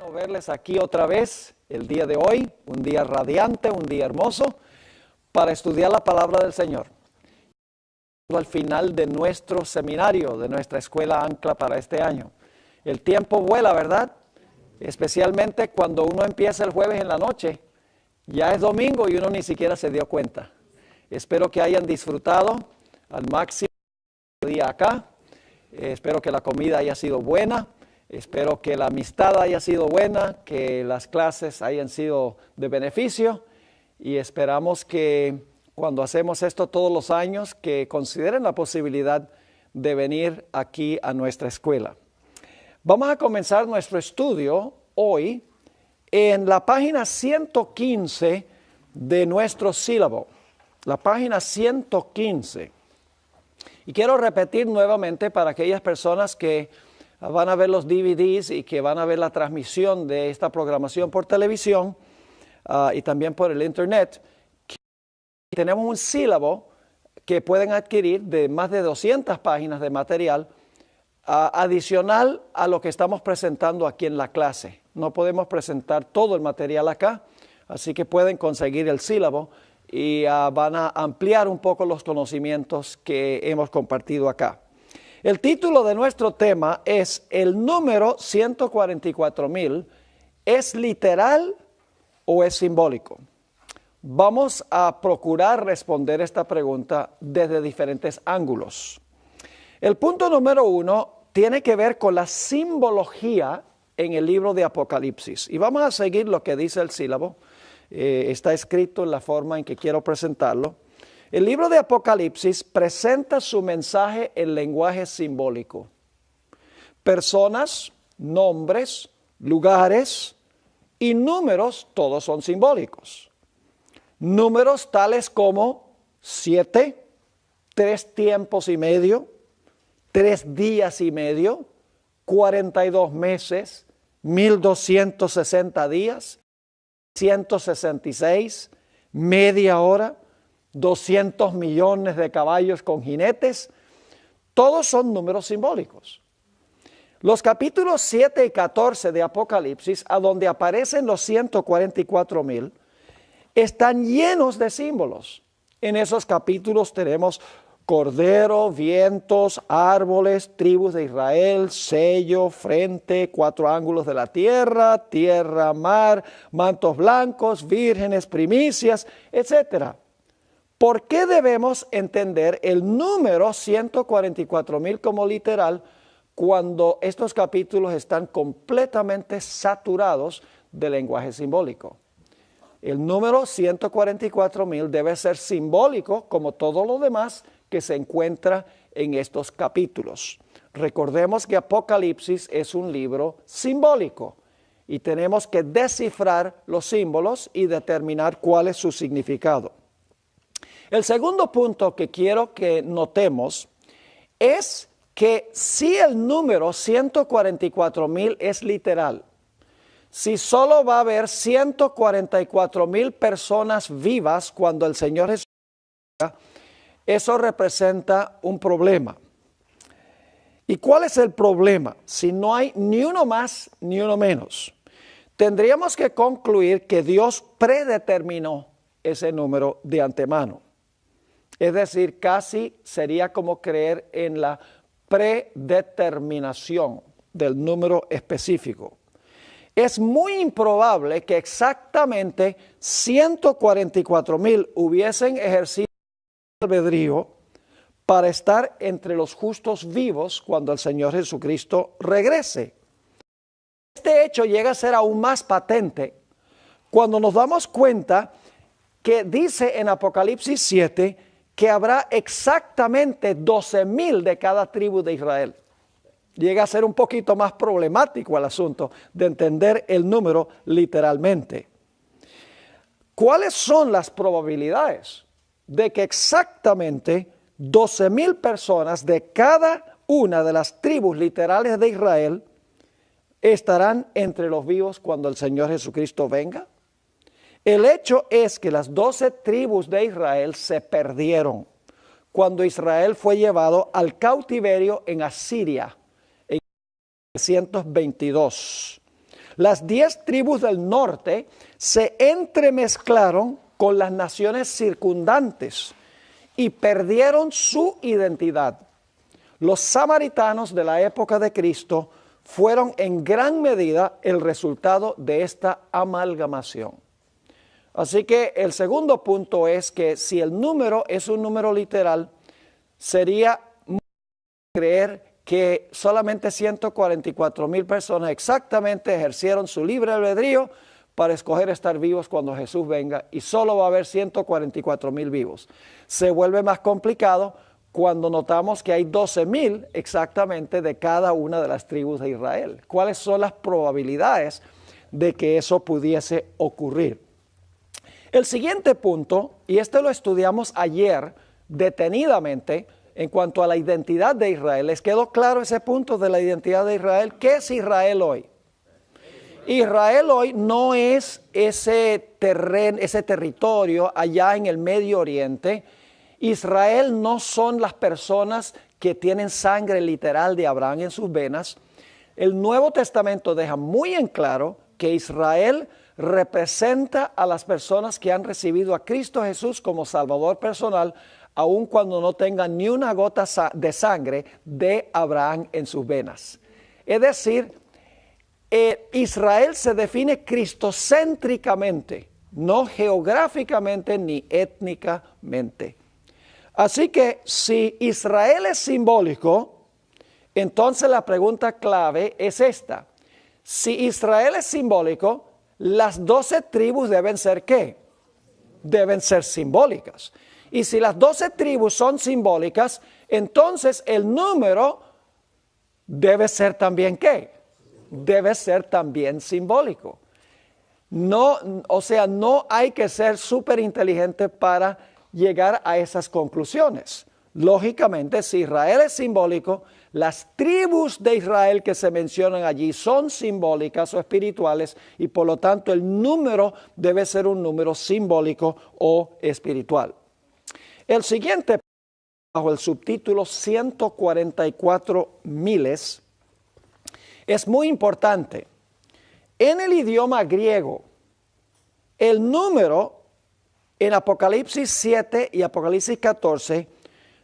Bueno, verles aquí otra vez el día de hoy, un día radiante, un día hermoso, para estudiar la palabra del Señor. Al final de nuestro seminario, de nuestra escuela Ancla para este año. El tiempo vuela, ¿verdad? Especialmente cuando uno empieza el jueves en la noche. Ya es domingo y uno ni siquiera se dio cuenta. Espero que hayan disfrutado al máximo el día acá. Espero que la comida haya sido buena. Espero que la amistad haya sido buena, que las clases hayan sido de beneficio y esperamos que cuando hacemos esto todos los años, que consideren la posibilidad de venir aquí a nuestra escuela. Vamos a comenzar nuestro estudio hoy en la página 115 de nuestro sílabo, la página 115. Y quiero repetir nuevamente para aquellas personas que van a ver los DVDs y que van a ver la transmisión de esta programación por televisión y también por el internet. Tenemos un sílabo que pueden adquirir de más de 200 páginas de material adicional a lo que estamos presentando aquí en la clase. No podemos presentar todo el material acá, así que pueden conseguir el sílabo y van a ampliar un poco los conocimientos que hemos compartido acá. El título de nuestro tema es ¿el número 144,000 es literal o es simbólico? Vamos a procurar responder esta pregunta desde diferentes ángulos. El punto número 1 tiene que ver con la simbología en el libro de Apocalipsis. Y vamos a seguir lo que dice el sílabo. Está escrito en la forma en que quiero presentarlo. El libro de Apocalipsis presenta su mensaje en lenguaje simbólico. Personas, nombres, lugares y números, todos son simbólicos. Números tales como 7, 3 tiempos y medio, 3 días y medio, 42 meses, 1260 días, 166, media hora, 200 millones de caballos con jinetes, todos son números simbólicos. Los capítulos 7 y 14 de Apocalipsis, a donde aparecen los 144,000, están llenos de símbolos. En esos capítulos tenemos cordero, vientos, árboles, tribus de Israel, sello, frente, 4 ángulos de la tierra, tierra, mar, mantos blancos, vírgenes, primicias, etc. ¿Por qué debemos entender el número 144,000 como literal cuando estos capítulos están completamente saturados de lenguaje simbólico? El número 144,000 debe ser simbólico como todo lo demás que se encuentra en estos capítulos. Recordemos que Apocalipsis es un libro simbólico y tenemos que descifrar los símbolos y determinar cuál es su significado. El segundo punto que quiero que notemos es que si el número 144,000 es literal, si solo va a haber 144,000 personas vivas cuando el Señor Jesús venga, eso representa un problema. ¿Y cuál es el problema? Si no hay ni uno más ni uno menos, tendríamos que concluir que Dios predeterminó ese número de antemano. Es decir, casi sería como creer en la predeterminación del número específico. Es muy improbable que exactamente 144,000 hubiesen ejercido el albedrío para estar entre los justos vivos cuando el Señor Jesucristo regrese. Este hecho llega a ser aún más patente cuando nos damos cuenta que dice en Apocalipsis 7 que habrá exactamente 12,000 de cada tribu de Israel. Llega a ser un poquito más problemático el asunto de entender el número literalmente. ¿Cuáles son las probabilidades de que exactamente 12,000 personas de cada una de las tribus literales de Israel estarán entre los vivos cuando el Señor Jesucristo venga? El hecho es que las 12 tribus de Israel se perdieron cuando Israel fue llevado al cautiverio en Asiria en 1922. Las 10 tribus del norte se entremezclaron con las naciones circundantes y perdieron su identidad. Los samaritanos de la época de Cristo fueron en gran medida el resultado de esta amalgamación. Así que el segundo punto es que si el número es un número literal, sería creer que solamente 144,000 personas exactamente ejercieron su libre albedrío para escoger estar vivos cuando Jesús venga, y solo va a haber 144,000 vivos. Se vuelve más complicado cuando notamos que hay 12,000 exactamente de cada una de las tribus de Israel. ¿Cuáles son las probabilidades de que eso pudiese ocurrir? El siguiente punto, y este lo estudiamos ayer detenidamente, en cuanto a la identidad de Israel. ¿Les quedó claro ese punto de la identidad de Israel? ¿Qué es Israel hoy? Israel hoy no es ese terreno, ese territorio allá en el Medio Oriente. Israel no son las personas que tienen sangre literal de Abraham en sus venas. El Nuevo Testamento deja muy en claro que Israel representa a las personas que han recibido a Cristo Jesús como Salvador personal, aun cuando no tengan ni una gota de sangre de Abraham en sus venas. Es decir, Israel se define cristocéntricamente, no geográficamente ni étnicamente. Así que si Israel es simbólico, entonces la pregunta clave es esta. Si Israel es simbólico, las 12 tribus deben ser ¿qué? Deben ser simbólicas. Y si las 12 tribus son simbólicas, entonces el número debe ser también ¿qué? Debe ser también simbólico. No, o sea, no hay que ser súper inteligente para llegar a esas conclusiones. Lógicamente, si Israel es simbólico, las tribus de Israel que se mencionan allí son simbólicas o espirituales, y por lo tanto el número debe ser un número simbólico o espiritual. El siguiente, bajo el subtítulo 144 miles, es muy importante. En el idioma griego, el número en Apocalipsis 7 y Apocalipsis 14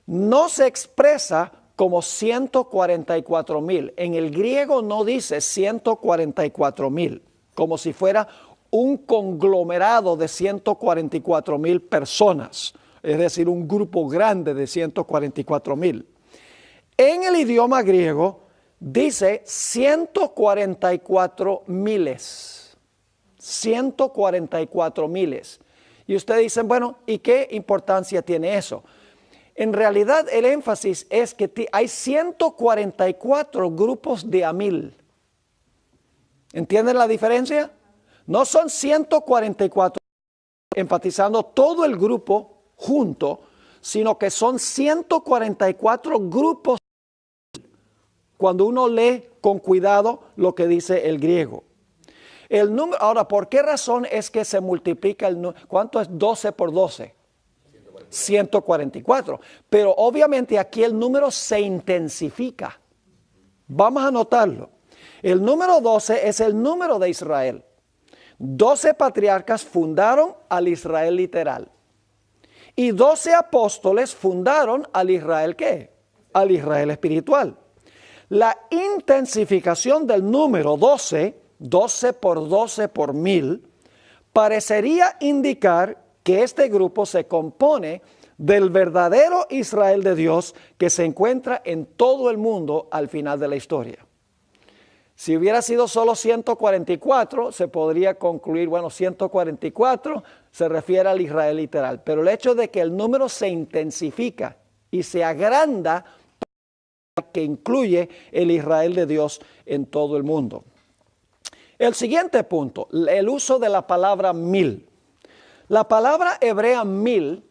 no se expresa como 144,000. En el griego no dice 144,000, como si fuera un conglomerado de 144,000 personas, es decir, un grupo grande de 144,000. En el idioma griego dice 144 miles. 144 miles. Y ustedes dicen, bueno, ¿y qué importancia tiene eso? En realidad el énfasis es que hay 144 grupos de a 1000. ¿Entienden la diferencia? No son 144 enfatizando todo el grupo junto, sino que son 144 grupos cuando uno lee con cuidado lo que dice el griego. El número, ahora, ¿por qué razón es que se multiplica el número? ¿Cuánto es 12 por 12? 144. Pero obviamente aquí el número se intensifica. Vamos a notarlo. El número 12 es el número de Israel. 12 patriarcas fundaron al Israel literal. Y 12 apóstoles fundaron al Israel ¿qué? Al Israel espiritual. La intensificación del número 12, 12 por 12 por 1000, parecería indicar que este grupo se compone del verdadero Israel de Dios que se encuentra en todo el mundo al final de la historia. Si hubiera sido solo 144, se podría concluir, bueno, 144 se refiere al Israel literal. Pero el hecho de que el número se intensifica y se agranda, que incluye el Israel de Dios en todo el mundo. El siguiente punto, el uso de la palabra 1000. La palabra hebrea 1000,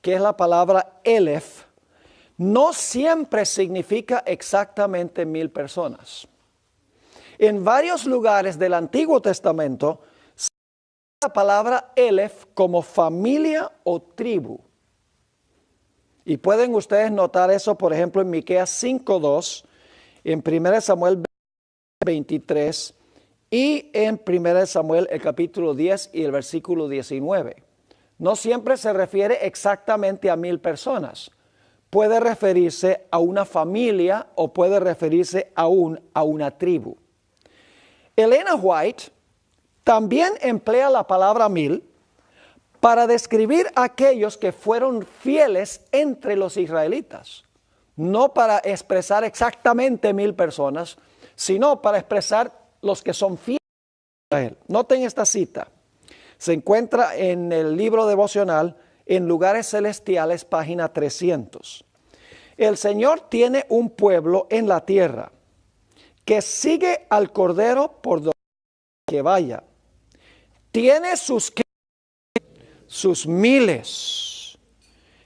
que es la palabra elef, no siempre significa exactamente 1000 personas. En varios lugares del Antiguo Testamento se usa la palabra elef como familia o tribu. Y pueden ustedes notar eso, por ejemplo, en Miqueas 5:2, en 1 Samuel 23 y en 1 Samuel el capítulo 10 y el versículo 19. No siempre se refiere exactamente a 1000 personas. Puede referirse a una familia o puede referirse a una tribu. Elena White también emplea la palabra 1000 para describir a aquellos que fueron fieles entre los israelitas. No para expresar exactamente 1000 personas, sino para expresar los que son fieles a Israel. Noten esta cita. Se encuentra en el libro devocional En Lugares Celestiales, página 300. El Señor tiene un pueblo en la tierra que sigue al Cordero por donde que vaya. Tiene sus miles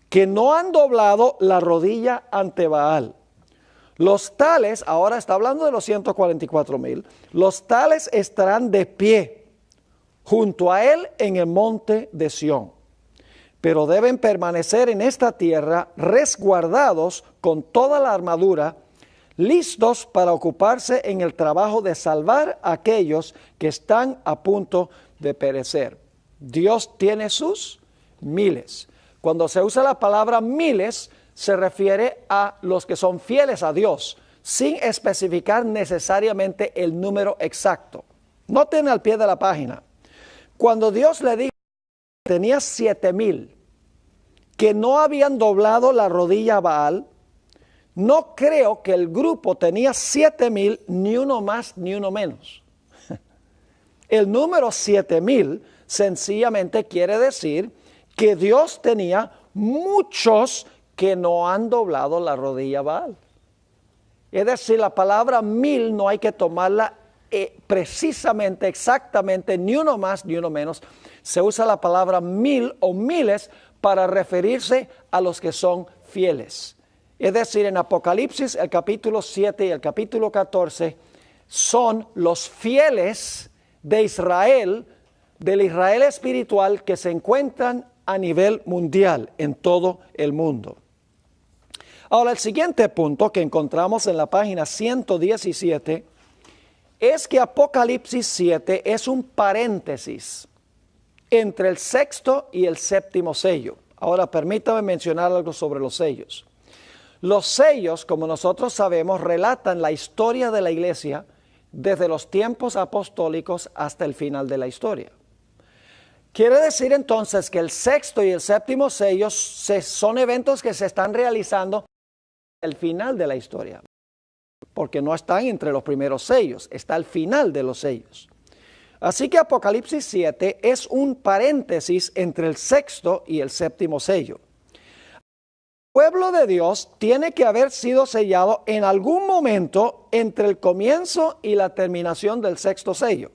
que no han doblado la rodilla ante Baal. Los tales, ahora está hablando de los 144,000, los tales estarán de pie junto a él en el monte de Sión. Pero deben permanecer en esta tierra resguardados con toda la armadura, listos para ocuparse en el trabajo de salvar a aquellos que están a punto de perecer. Dios tiene sus miles. Cuando se usa la palabra miles, se refiere a los que son fieles a Dios, sin especificar necesariamente el número exacto. Noten al pie de la página. Cuando Dios le dijo que tenía 7,000 que no habían doblado la rodilla a Baal, no creo que el grupo tenía 7,000, ni uno más ni uno menos. El número 7,000 sencillamente quiere decir que Dios tenía muchos que no han doblado la rodilla a Baal. Es decir, la palabra 1000 no hay que tomarla precisamente, exactamente, ni uno más ni uno menos. Se usa la palabra 1000 o miles para referirse a los que son fieles. Es decir, en Apocalipsis, el capítulo 7 y el capítulo 14, son los fieles de Israel, del Israel espiritual que se encuentran a nivel mundial, en todo el mundo. Ahora, el siguiente punto que encontramos en la página 117 es que Apocalipsis 7 es un paréntesis entre el sexto y el séptimo sello. Ahora, permítame mencionar algo sobre los sellos. Los sellos, como nosotros sabemos, relatan la historia de la iglesia desde los tiempos apostólicos hasta el final de la historia. Quiere decir entonces que el sexto y el séptimo sellos son eventos que se están realizando al final de la historia, porque no están entre los primeros sellos, está al final de los sellos. Así que Apocalipsis 7 es un paréntesis entre el sexto y el séptimo sello. El pueblo de Dios tiene que haber sido sellado en algún momento entre el comienzo y la terminación del sexto sello,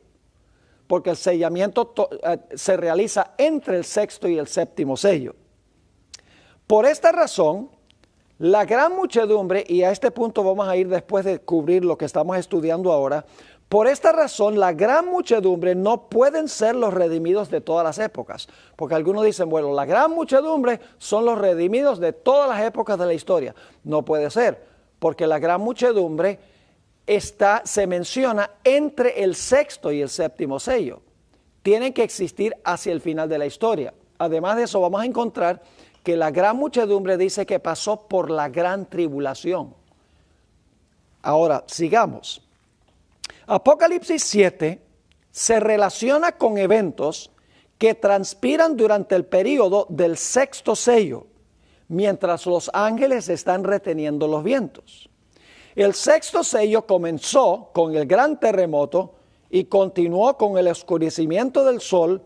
porque el sellamiento se realiza entre el sexto y el séptimo sello. Por esta razón, la gran muchedumbre, y a este punto vamos a ir después de cubrir lo que estamos estudiando ahora, por esta razón la gran muchedumbre no pueden ser los redimidos de todas las épocas, porque algunos dicen, bueno, la gran muchedumbre son los redimidos de todas las épocas de la historia. No puede ser, porque la gran muchedumbre se menciona entre el sexto y el séptimo sello. Tienen que existir hacia el final de la historia. Además de eso, vamos a encontrar que la gran muchedumbre dice que pasó por la gran tribulación. Ahora, sigamos. Apocalipsis 7 se relaciona con eventos que transpiran durante el período del sexto sello, mientras los ángeles están reteniendo los vientos. El sexto sello comenzó con el gran terremoto y continuó con el oscurecimiento del sol,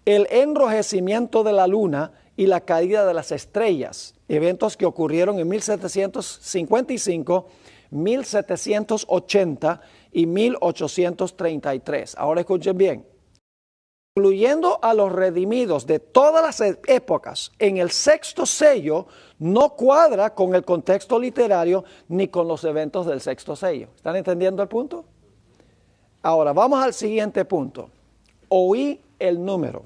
el enrojecimiento de la luna y la caída de las estrellas, eventos que ocurrieron en 1755, 1780 y 1833. Ahora escuchen bien. Incluyendo a los redimidos de todas las épocas en el sexto sello, no cuadra con el contexto literario ni con los eventos del sexto sello. ¿Están entendiendo el punto? Ahora, vamos al siguiente punto. Oí el número.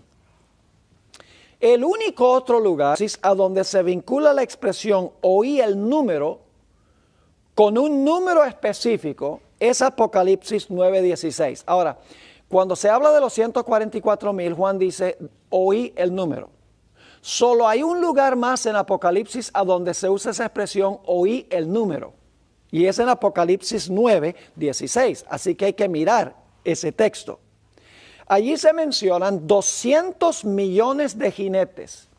El único otro lugar a donde se vincula la expresión oí el número con un número específico es Apocalipsis 9:16. Ahora, cuando se habla de los 144,000, Juan dice, oí el número. Solo hay un lugar más en Apocalipsis a donde se usa esa expresión, oí el número. Y es en Apocalipsis 9:16. Así que hay que mirar ese texto. Allí se mencionan 200 millones de jinetes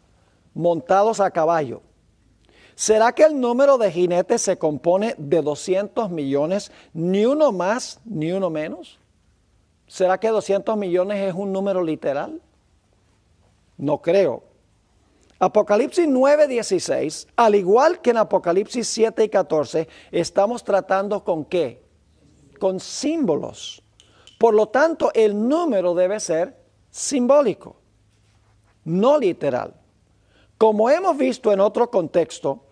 montados a caballo. ¿Será que el número de jinetes se compone de 200 millones, ni uno más, ni uno menos? ¿Será que 200 millones es un número literal? No creo. Apocalipsis 9:16, al igual que en Apocalipsis 7 y 14, estamos tratando con ¿qué? Con símbolos. Por lo tanto, el número debe ser simbólico, no literal. Como hemos visto en otro contexto,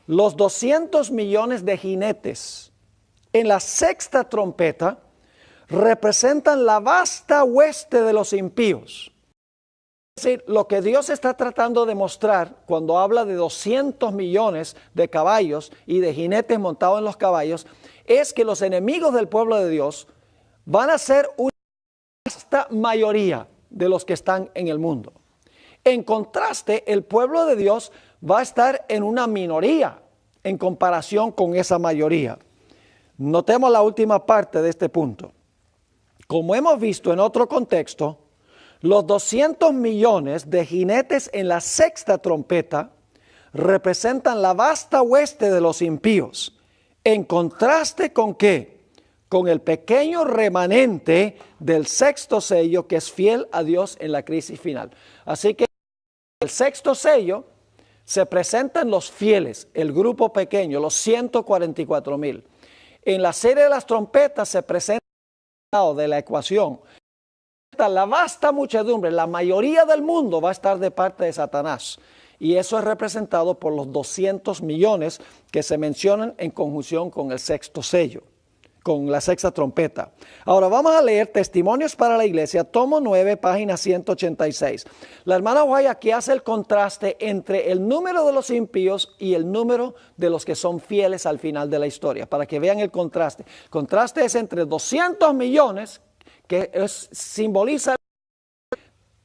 los 200 millones de jinetes en la sexta trompeta representan la vasta hueste de los impíos. Es decir, lo que Dios está tratando de mostrar cuando habla de 200 millones de caballos y de jinetes montados en los caballos, es que los enemigos del pueblo de Dios van a ser una vasta mayoría de los que están en el mundo. En contraste, el pueblo de Dios va a estar en una minoría en comparación con esa mayoría. Notemos la última parte de este punto. Como hemos visto en otro contexto, los 200 millones de jinetes en la sexta trompeta representan la vasta hueste de los impíos. En contraste con ¿qué? Con el pequeño remanente del sexto sello que es fiel a Dios en la crisis final. Así que el sexto sello se presentan los fieles, el grupo pequeño, los 144,000. En la serie de las trompetas se presenta de la ecuación. La vasta muchedumbre, la mayoría del mundo va a estar de parte de Satanás. Y eso es representado por los 200 millones que se mencionan en conjunción con el sexto sello, con la sexta trompeta. Ahora vamos a leer Testimonios para la Iglesia, tomo 9, página 186. La hermana White aquí hace el contraste entre el número de los impíos y el número de los que son fieles al final de la historia, para que vean el contraste. El contraste es entre 200 millones, que simboliza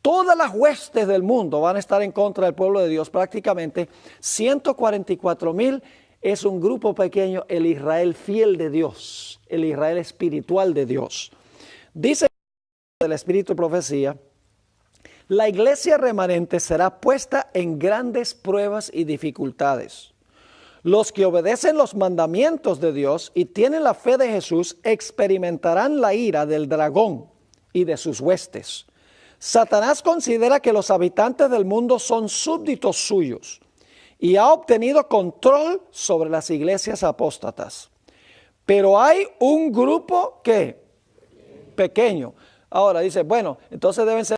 todas las huestes del mundo van a estar en contra del pueblo de Dios prácticamente. 144,000 es un grupo pequeño, el Israel fiel de Dios, el Israel espiritual de Dios. Dice el Espíritu de Profecía, la iglesia remanente será puesta en grandes pruebas y dificultades. Los que obedecen los mandamientos de Dios y tienen la fe de Jesús experimentarán la ira del dragón y de sus huestes. Satanás considera que los habitantes del mundo son súbditos suyos y ha obtenido control sobre las iglesias apóstatas. Pero hay un grupo que pequeño. Ahora dice, bueno, entonces deben ser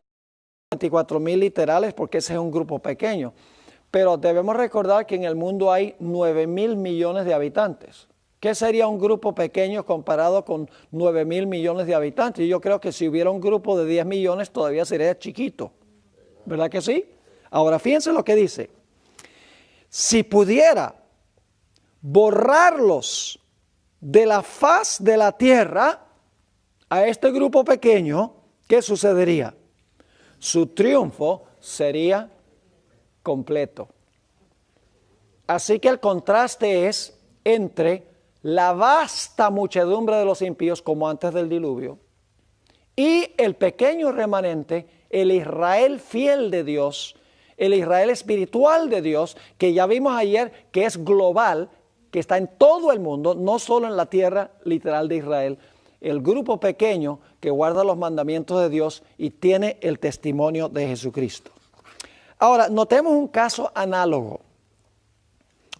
24,000 literales porque ese es un grupo pequeño. Pero debemos recordar que en el mundo hay 9,000 millones de habitantes. ¿Qué sería un grupo pequeño comparado con 9,000 millones de habitantes? Yo creo que si hubiera un grupo de 10 millones todavía sería chiquito. ¿Verdad que sí? Ahora fíjense lo que dice. Si pudiera borrarlos de la faz de la tierra a este grupo pequeño, ¿qué sucedería? Su triunfo sería completo. Así que el contraste es entre la vasta muchedumbre de los impíos como antes del diluvio y el pequeño remanente, el Israel fiel de Dios, el Israel espiritual de Dios, que ya vimos ayer que es global, que está en todo el mundo, no solo en la tierra literal de Israel, el grupo pequeño que guarda los mandamientos de Dios y tiene el testimonio de Jesucristo. Ahora, notemos un caso análogo,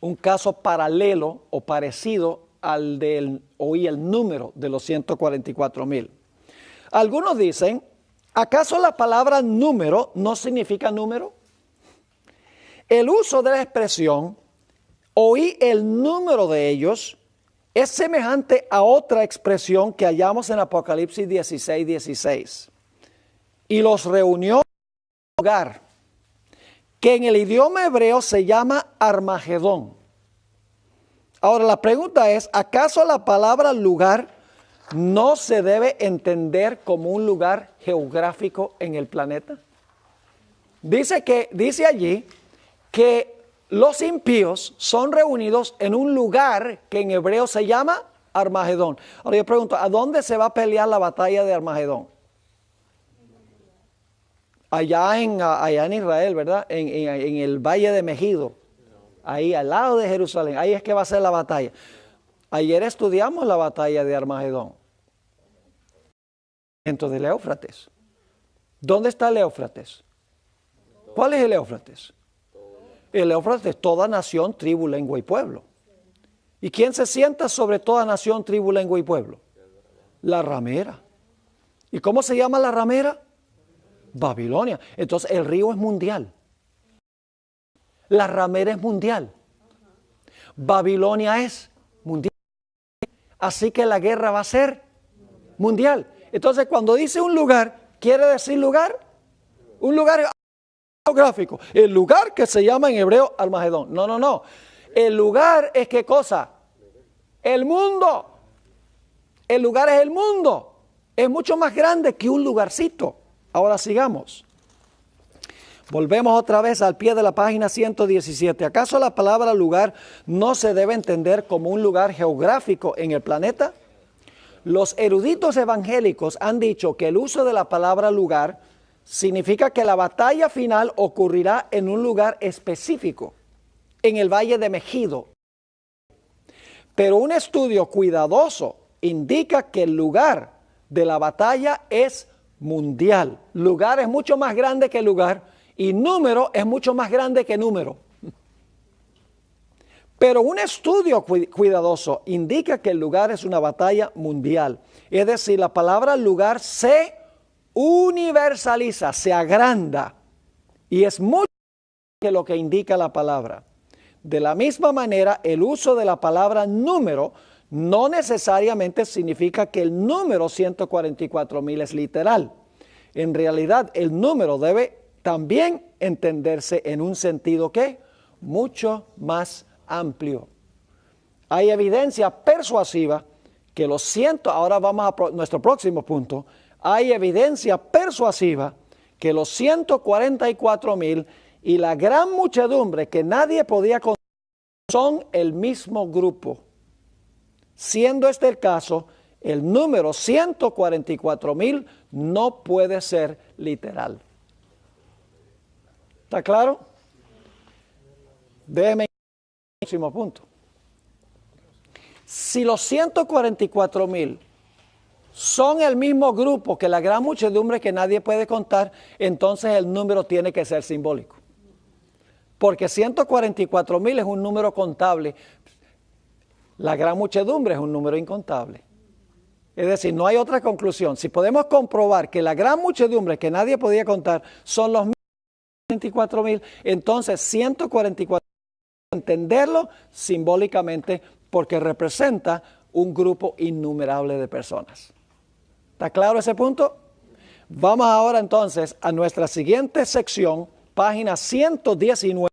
un caso paralelo o parecido al del, oí el número de los 144,000. Algunos dicen, ¿acaso la palabra número no significa número? El uso de la expresión, oí el número de ellos, es semejante a otra expresión que hallamos en Apocalipsis 16:16. Y los reunió en un lugar que en el idioma hebreo se llama Armagedón. Ahora la pregunta es, ¿acaso la palabra lugar no se debe entender como un lugar geográfico en el planeta. Dice allí que los impíos son reunidos en un lugar que en hebreo se llama Armagedón. Ahora yo pregunto, ¿a dónde se va a pelear la batalla de Armagedón? Allá en Israel, ¿verdad? En el Valle de Megido, ahí al lado de Jerusalén, ahí es que va a ser la batalla. Ayer estudiamos la batalla de Armagedón. Entonces el Éufrates. ¿Dónde está el Éufrates? ¿Cuál es el Éufrates? El Éufrates es toda nación, tribu, lengua y pueblo. ¿Y quién se sienta sobre toda nación, tribu, lengua y pueblo? La ramera. ¿Y cómo se llama la ramera? Babilonia. Entonces el río es mundial. La ramera es mundial. Babilonia es mundial. Así que la guerra va a ser mundial. Entonces cuando dice un lugar, ¿quiere decir lugar? Un lugar geográfico. El lugar que se llama en hebreo Armagedón. No. El lugar es ¿qué cosa? El mundo. El lugar es el mundo. Es mucho más grande que un lugarcito. Ahora sigamos. Volvemos otra vez al pie de la página 117. ¿Acaso la palabra lugar no se debe entender como un lugar geográfico en el planeta? Los eruditos evangélicos han dicho que el uso de la palabra lugar significa que la batalla final ocurrirá en un lugar específico, en el Valle de Megido. Pero un estudio cuidadoso indica que el lugar de la batalla es mundial. Lugar es mucho más grande que lugar y número es mucho más grande que número. Pero un estudio cuidadoso indica que el lugar es una batalla mundial. Es decir, la palabra lugar se universaliza, se agranda y es mucho más que lo que indica la palabra. De la misma manera, el uso de la palabra número no necesariamente significa que el número 144,000 es literal. En realidad, el número debe también entenderse en un sentido que mucho más amplio. Hay evidencia persuasiva que los ahora vamos a nuestro próximo punto. Hay evidencia persuasiva que los 144,000 y la gran muchedumbre que nadie podía contar son el mismo grupo. Siendo este el caso, el número 144,000 no puede ser literal. ¿Está claro? Déjeme ir al próximo punto. Si los 144,000 son el mismo grupo que la gran muchedumbre que nadie puede contar, entonces el número tiene que ser simbólico. Porque 144,000 es un número contable. La gran muchedumbre es un número incontable. Es decir, no hay otra conclusión. Si podemos comprobar que la gran muchedumbre que nadie podía contar son los 144,000, entonces 144,000 entenderlo simbólicamente porque representa un grupo innumerable de personas. ¿Está claro ese punto? Vamos ahora entonces a nuestra siguiente sección, página 119.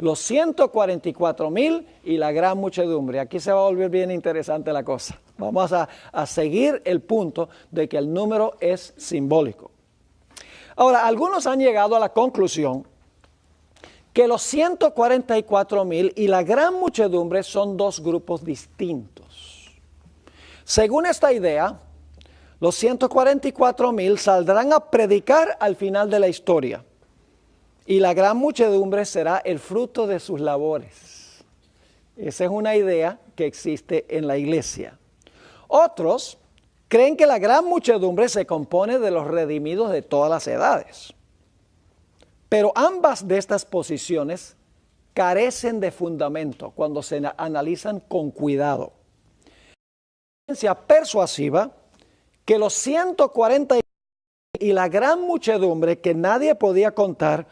Los 144,000 y la gran muchedumbre. Aquí se va a volver bien interesante la cosa. Vamos a seguir el punto de que el número es simbólico. Ahora, algunos han llegado a la conclusión que los 144,000 y la gran muchedumbre son dos grupos distintos. Según esta idea, los 144,000 saldrán a predicar al final de la historia. Y la gran muchedumbre será el fruto de sus labores. Esa es una idea que existe en la iglesia. Otros creen que la gran muchedumbre se compone de los redimidos de todas las edades. Pero ambas de estas posiciones carecen de fundamento cuando se analizan con cuidado. La evidencia persuasiva que los 140 y la gran muchedumbre que nadie podía contar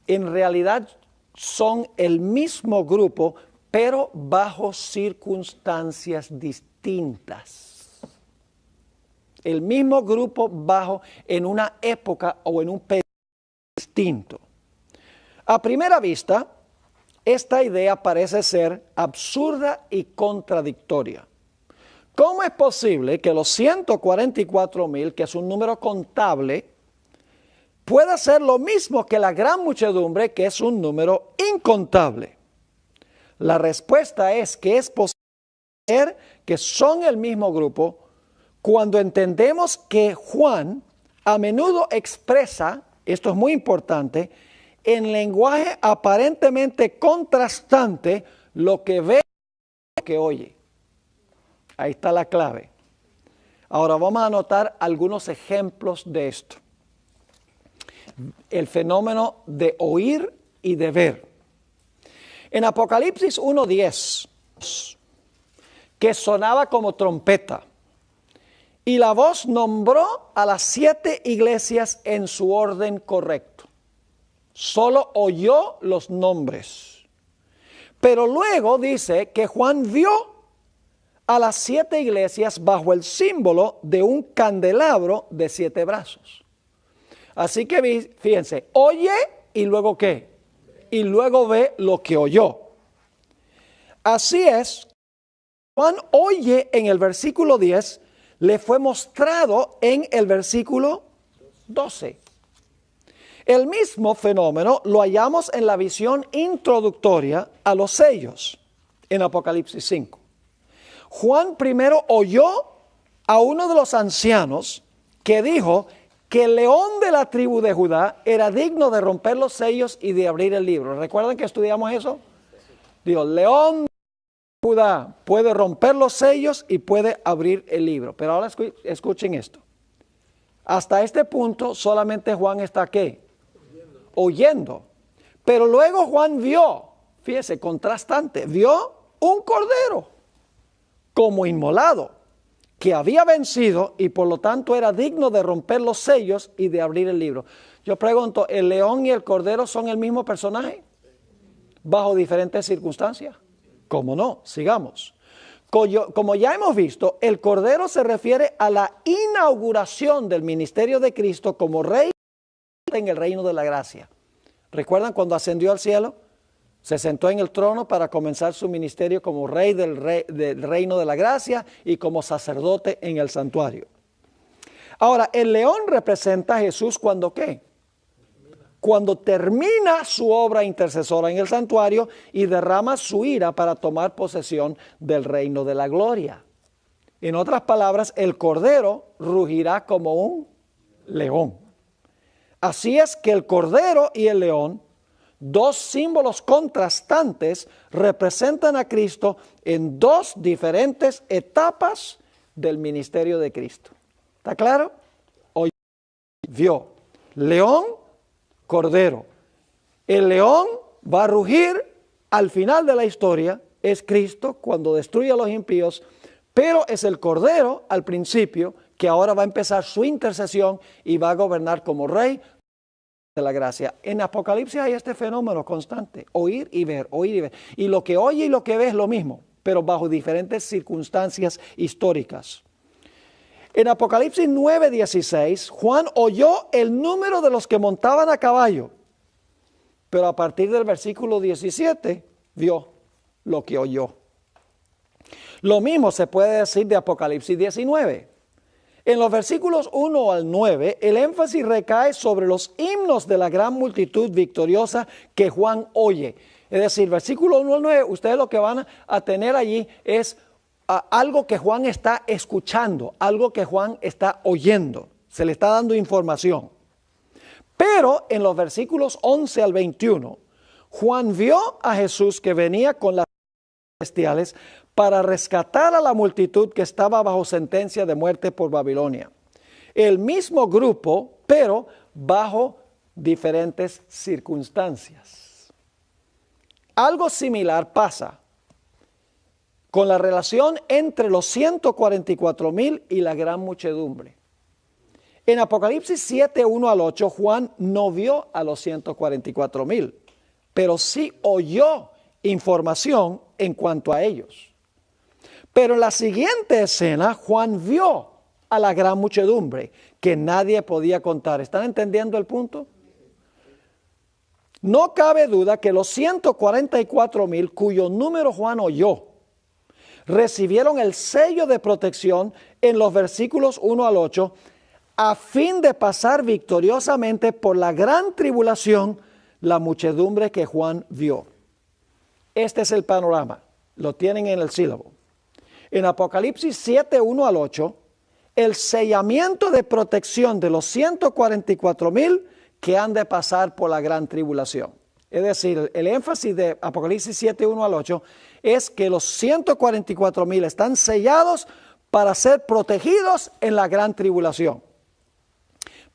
en realidad son el mismo grupo, pero bajo circunstancias distintas. El mismo grupo en una época o en un periodo distinto. A primera vista, esta idea parece ser absurda y contradictoria. ¿Cómo es posible que los 144,000, que es un número contable, pueda ser lo mismo que la gran muchedumbre, que es un número incontable? La respuesta es que es posible ver que son el mismo grupo cuando entendemos que Juan a menudo expresa, esto es muy importante, en lenguaje aparentemente contrastante lo que ve y lo que oye. Ahí está la clave. Ahora vamos a anotar algunos ejemplos de esto. El fenómeno de oír y de ver. En Apocalipsis 1:10, que sonaba como trompeta, y la voz nombró a las 7 iglesias en su orden correcto. Solo oyó los nombres. Pero luego dice que Juan vio a las 7 iglesias bajo el símbolo de un candelabro de 7 brazos. Así que fíjense, oye y luego ¿qué? Y luego ve lo que oyó. Así es, Juan oye en el versículo 10, le fue mostrado en el versículo 12. El mismo fenómeno lo hallamos en la visión introductoria a los sellos en Apocalipsis 5. Juan primero oyó a uno de los ancianos que dijo que el león de la tribu de Judá era digno de romper los sellos y de abrir el libro. ¿Recuerdan que estudiamos eso? Digo, león de Judá puede romper los sellos y puede abrir el libro. Pero ahora escuchen esto. Hasta este punto solamente Juan está ¿qué? Oyendo. Pero luego Juan vio, fíjese, contrastante, vio un cordero como inmolado, que había vencido y por lo tanto era digno de romper los sellos y de abrir el libro. Yo pregunto, ¿el león y el cordero son el mismo personaje? Bajo diferentes circunstancias. ¿Cómo no? Sigamos. Como ya hemos visto, el cordero se refiere a la inauguración del ministerio de Cristo como rey en el reino de la gracia. ¿Recuerdan cuando ascendió al cielo? Se sentó en el trono para comenzar su ministerio como rey del reino de la gracia y como sacerdote en el santuario. Ahora, el león representa a Jesús cuando ¿qué? Cuando termina su obra intercesora en el santuario y derrama su ira para tomar posesión del reino de la gloria. En otras palabras, el cordero rugirá como un león. Así es que el cordero y el león, dos símbolos contrastantes, representan a Cristo en dos diferentes etapas del ministerio de Cristo. ¿Está claro? Oyó, vio, león, cordero. El león va a rugir al final de la historia, es Cristo cuando destruye a los impíos, pero es el cordero al principio que ahora va a empezar su intercesión y va a gobernar como rey de la gracia. En Apocalipsis hay este fenómeno constante, oír y ver, oír y ver. Y lo que oye y lo que ve es lo mismo, pero bajo diferentes circunstancias históricas. En Apocalipsis 9:16, Juan oyó el número de los que montaban a caballo, pero a partir del versículo 17 vio lo que oyó. Lo mismo se puede decir de Apocalipsis 19. En los versículos 1 al 9, el énfasis recae sobre los himnos de la gran multitud victoriosa que Juan oye. Es decir, versículo 1 al 9, ustedes lo que van a tener allí es algo que Juan está escuchando, algo que Juan está oyendo. Se le está dando información. Pero en los versículos 11 al 21, Juan vio a Jesús que venía con las celestiales para rescatar a la multitud que estaba bajo sentencia de muerte por Babilonia. El mismo grupo, pero bajo diferentes circunstancias. Algo similar pasa con la relación entre los 144,000 y la gran muchedumbre. En Apocalipsis 7, 1 al 8, Juan no vio a los 144,000, pero sí oyó información en cuanto a ellos. Pero en la siguiente escena, Juan vio a la gran muchedumbre que nadie podía contar. ¿Están entendiendo el punto? No cabe duda que los 144,000 cuyo número Juan oyó recibieron el sello de protección en los versículos 1 al 8, a fin de pasar victoriosamente por la gran tribulación, la muchedumbre que Juan vio. Este es el panorama, lo tienen en el sílabo. En Apocalipsis 7, 1 al 8, el sellamiento de protección de los 144,000 que han de pasar por la gran tribulación. Es decir, el énfasis de Apocalipsis 7, 1 al 8 es que los 144,000 están sellados para ser protegidos en la gran tribulación.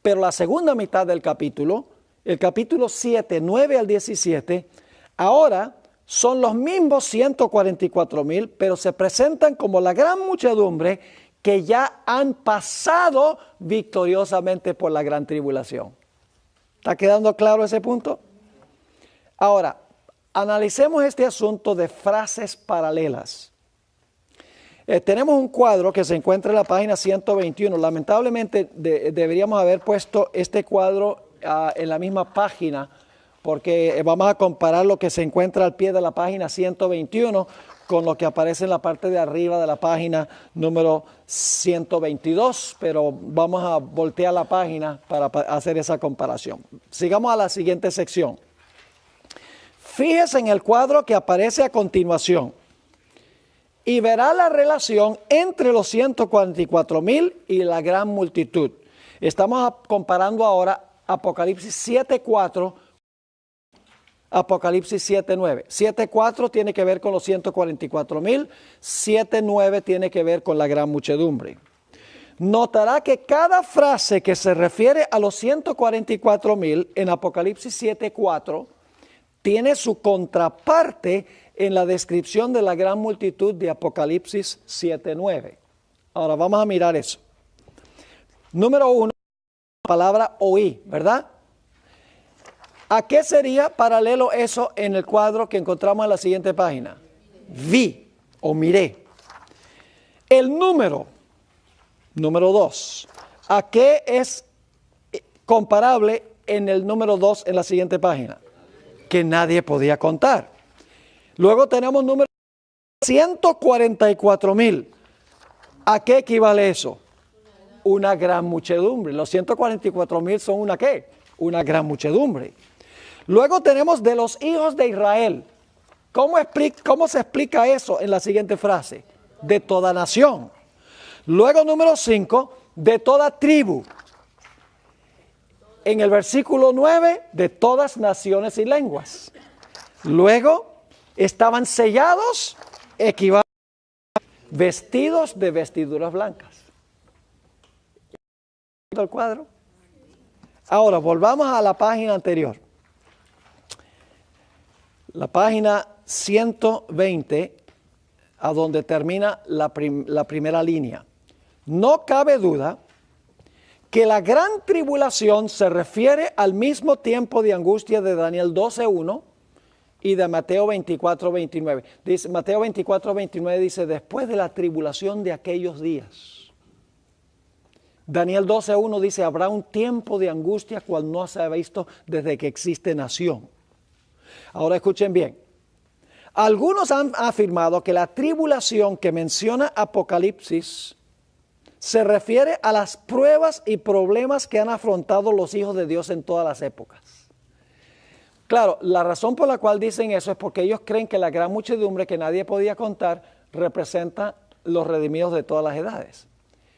Pero la segunda mitad del capítulo, el capítulo 7, 9 al 17, ahora son los mismos 144,000, pero se presentan como la gran muchedumbre que ya han pasado victoriosamente por la gran tribulación. ¿Está quedando claro ese punto? Ahora, analicemos este asunto de frases paralelas. Tenemos un cuadro que se encuentra en la página 121. Lamentablemente deberíamos haber puesto este cuadro en la misma página, porque vamos a comparar lo que se encuentra al pie de la página 121 con lo que aparece en la parte de arriba de la página número 122, pero vamos a voltear la página para hacer esa comparación. Sigamos a la siguiente sección. Fíjese en el cuadro que aparece a continuación y verá la relación entre los 144,000 y la gran multitud. Estamos comparando ahora Apocalipsis 7:4, Apocalipsis 7:9. 7:4 tiene que ver con los 144,000, 7:9 tiene que ver con la gran muchedumbre. Notará que cada frase que se refiere a los 144,000 en Apocalipsis 7:4 tiene su contraparte en la descripción de la gran multitud de Apocalipsis 7:9. Ahora vamos a mirar eso. Número 1, la palabra oí, ¿verdad? ¿A qué sería paralelo eso en el cuadro que encontramos en la siguiente página? Vi o miré. El número 2, ¿a qué es comparable en el número 2 en la siguiente página? Que nadie podía contar. Luego tenemos número 144,000. ¿A qué equivale eso? Una gran muchedumbre. Los 144,000 son una ¿qué? Una gran muchedumbre. Luego tenemos de los hijos de Israel. ¿Cómo se explica eso en la siguiente frase? De toda nación. Luego número 5, de toda tribu. En el versículo 9, de todas naciones y lenguas. Luego, estaban sellados, equivalentes, vestidos de vestiduras blancas. ¿El cuadro? Ahora, volvamos a la página anterior. La página 120, a donde termina la primera línea. No cabe duda que la gran tribulación se refiere al mismo tiempo de angustia de Daniel 12:1 y de Mateo 24:29. Dice, Mateo 24:29 dice, después de la tribulación de aquellos días. Daniel 12:1 dice, habrá un tiempo de angustia cual no se ha visto desde que existe nación. Ahora escuchen bien. Algunos han afirmado que la tribulación que menciona Apocalipsis se refiere a las pruebas y problemas que han afrontado los hijos de Dios en todas las épocas. Claro, la razón por la cual dicen eso es porque ellos creen que la gran muchedumbre que nadie podía contar representa los redimidos de todas las edades.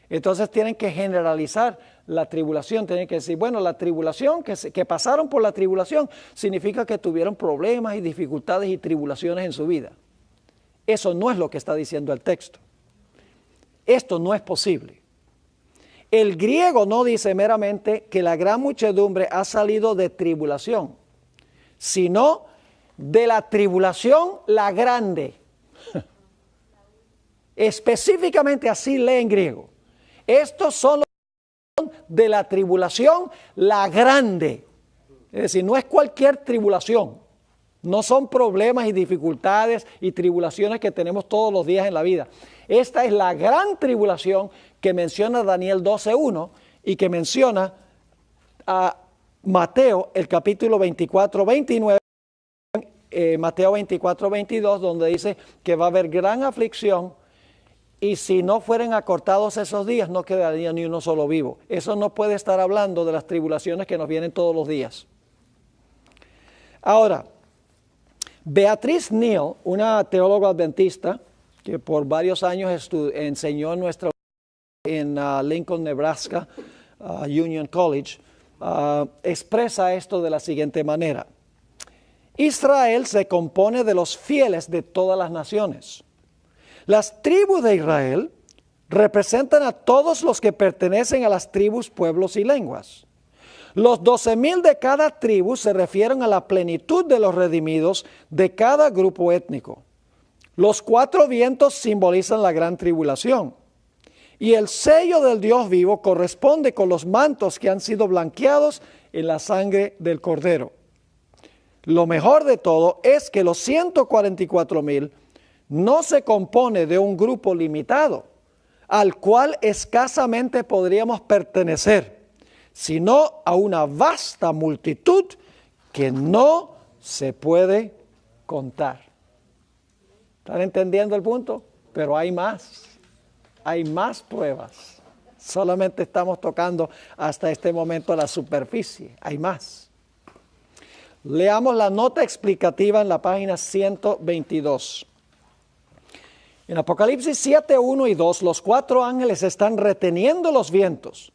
Entonces tienen que generalizar la tribulación, tienen que decir, bueno, la tribulación, que pasaron por la tribulación, significa que tuvieron problemas y dificultades y tribulaciones en su vida. Eso no es lo que está diciendo el texto. Esto no es posible. El griego no dice meramente que la gran muchedumbre ha salido de tribulación, sino de la tribulación la grande. Específicamente así lee en griego. Estos son los de la tribulación la grande. Es decir, no es cualquier tribulación. No son problemas y dificultades y tribulaciones que tenemos todos los días en la vida. Esta es la gran tribulación que menciona Daniel 12:1 y que menciona a Mateo, el capítulo 24:29, Mateo 24:22, donde dice que va a haber gran aflicción y si no fueran acortados esos días, no quedaría ni uno solo vivo. Eso no puede estar hablando de las tribulaciones que nos vienen todos los días. Ahora, Beatrice Neal, una teóloga adventista, que por varios años enseñó en Lincoln, Nebraska, Union College, expresa esto de la siguiente manera. Israel se compone de los fieles de todas las naciones. Las tribus de Israel representan a todos los que pertenecen a las tribus, pueblos y lenguas. Los 12,000 de cada tribu se refieren a la plenitud de los redimidos de cada grupo étnico. Los 4 vientos simbolizan la gran tribulación. Y el sello del Dios vivo corresponde con los mantos que han sido blanqueados en la sangre del Cordero. Lo mejor de todo es que los 144,000 no se compone de un grupo limitado, al cual escasamente podríamos pertenecer, sino a una vasta multitud que no se puede contar. ¿Están entendiendo el punto? Pero hay más pruebas. Solamente estamos tocando hasta este momento la superficie, hay más. Leamos la nota explicativa en la página 122. En Apocalipsis 7, 1 y 2, los 4 ángeles están reteniendo los vientos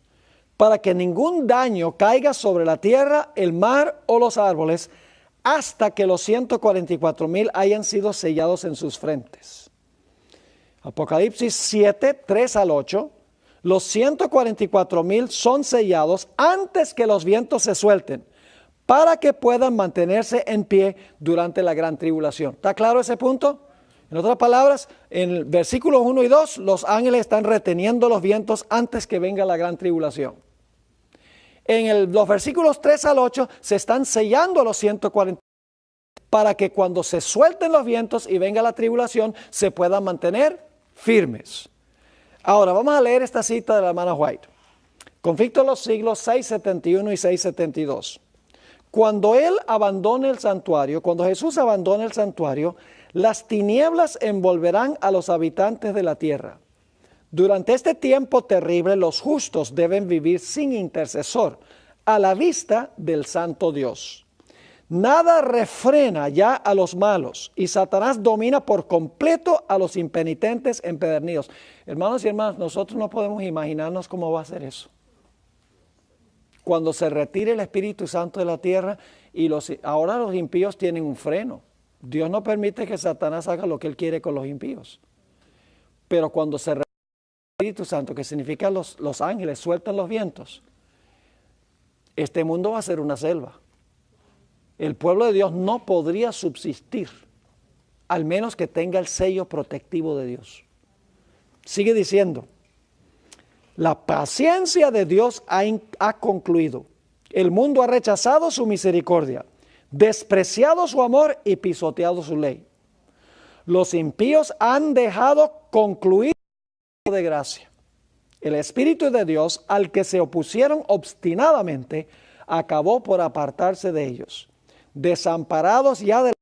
para que ningún daño caiga sobre la tierra, el mar o los árboles hasta que los 144,000 hayan sido sellados en sus frentes. Apocalipsis 7, 3 al 8, los 144,000 son sellados antes que los vientos se suelten, para que puedan mantenerse en pie durante la gran tribulación. ¿Está claro ese punto? En otras palabras, en versículos 1 y 2, los ángeles están reteniendo los vientos antes que venga la gran tribulación. En los versículos 3 al 8, se están sellando a los 140 para que cuando se suelten los vientos y venga la tribulación, se puedan mantener firmes. Ahora, vamos a leer esta cita de la hermana White. Conflicto de los siglos 671 y 672. Cuando Jesús abandone el santuario, las tinieblas envolverán a los habitantes de la tierra. Durante este tiempo terrible, los justos deben vivir sin intercesor, a la vista del santo Dios. Nada refrena ya a los malos, y Satanás domina por completo a los impenitentes empedernidos. Hermanos y hermanas, nosotros no podemos imaginarnos cómo va a ser eso. Cuando se retire el Espíritu Santo de la tierra, y ahora los impíos tienen un freno. Dios no permite que Satanás haga lo que él quiere con los impíos. Pero cuando se retire el Espíritu Santo, que significa los ángeles sueltan los vientos, este mundo va a ser una selva. El pueblo de Dios no podría subsistir, al menos que tenga el sello protectivo de Dios. Sigue diciendo, la paciencia de Dios ha concluido. El mundo ha rechazado su misericordia, despreciado su amor y pisoteado su ley. Los impíos han dejado concluir de gracia. El Espíritu de Dios, al que se opusieron obstinadamente, acabó por apartarse de ellos. Desamparados ya de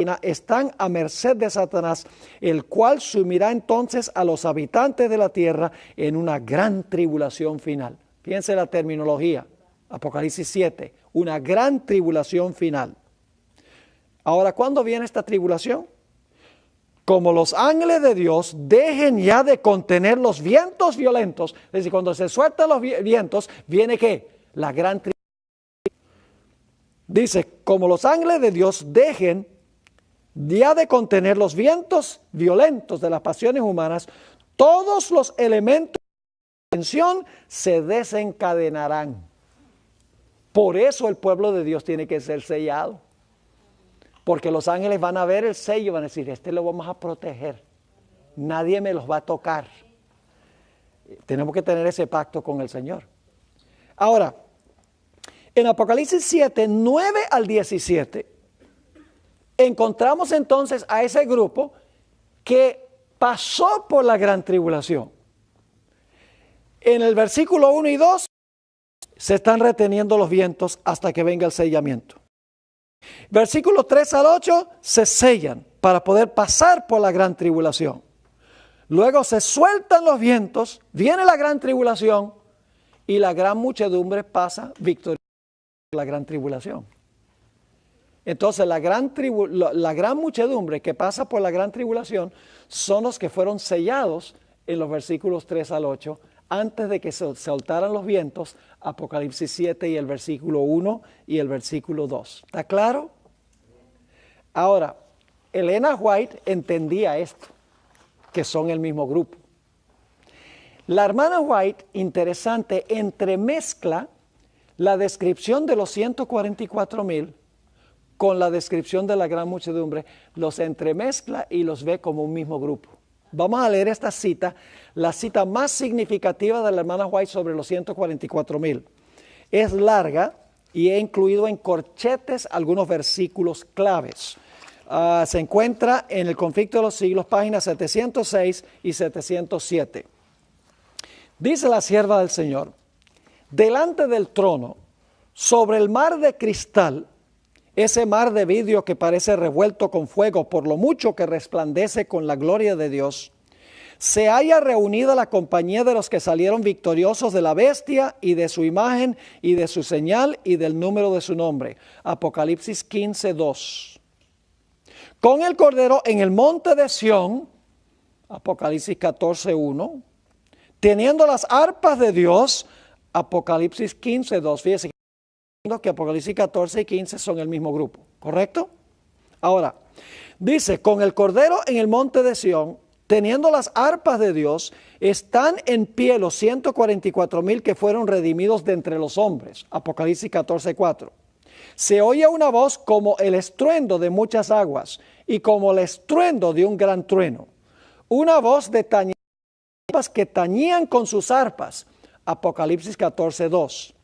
la están a merced de Satanás, el cual sumirá entonces a los habitantes de la tierra en una gran tribulación final. Fíjense la terminología, Apocalipsis 7, una gran tribulación final. Ahora, ¿cuándo viene esta tribulación? Como los ángeles de Dios dejen ya de contener los vientos violentos, es decir, cuando se sueltan los vientos, viene ¿qué? La gran tribulación. Dice, como los ángeles de Dios dejen ya de contener los vientos violentos de las pasiones humanas, todos los elementos de tensión se desencadenarán. Por eso el pueblo de Dios tiene que ser sellado. Porque los ángeles van a ver el sello, van a decir, este lo vamos a proteger. Nadie me los va a tocar. Tenemos que tener ese pacto con el Señor. Ahora, en Apocalipsis 7, 9 al 17, encontramos entonces a ese grupo que pasó por la gran tribulación. En el versículo 1 y 2, se están reteniendo los vientos hasta que venga el sellamiento. Versículos 3 al 8 se sellan para poder pasar por la gran tribulación. Luego se sueltan los vientos, viene la gran tribulación y la gran muchedumbre pasa victoriosa por la gran tribulación. Entonces la gran muchedumbre que pasa por la gran tribulación son los que fueron sellados en los versículos 3 al 8 antes de que se soltaran los vientos, Apocalipsis 7 y el versículo 1 y el versículo 2. ¿Está claro? Ahora, Elena White entendía esto, que son el mismo grupo. La hermana White, interesante, entremezcla la descripción de los 144,000 con la descripción de la gran muchedumbre, los entremezcla y los ve como un mismo grupo. Vamos a leer esta cita, la cita más significativa de la hermana White sobre los 144,000. Es larga y he incluido en corchetes algunos versículos claves. Se encuentra en el Conflicto de los Siglos, páginas 706 y 707. Dice la sierva del Señor: delante del trono, sobre el mar de cristal, ese mar de vidrio que parece revuelto con fuego por lo mucho que resplandece con la gloria de Dios, se halla reunida la compañía de los que salieron victoriosos de la bestia y de su imagen y de su señal y del número de su nombre. Apocalipsis 15:2. Con el Cordero en el monte de Sión, Apocalipsis 14:1. Teniendo las arpas de Dios, Apocalipsis 15:2. Fíjese que Apocalipsis 14 y 15 son el mismo grupo, ¿correcto? Ahora, dice, con el Cordero en el monte de Sión, teniendo las arpas de Dios, están en pie los 144,000 que fueron redimidos de entre los hombres. Apocalipsis 14:4. Se oye una voz como el estruendo de muchas aguas y como el estruendo de un gran trueno. Una voz de tañidas que tañían con sus arpas. Apocalipsis 14:2.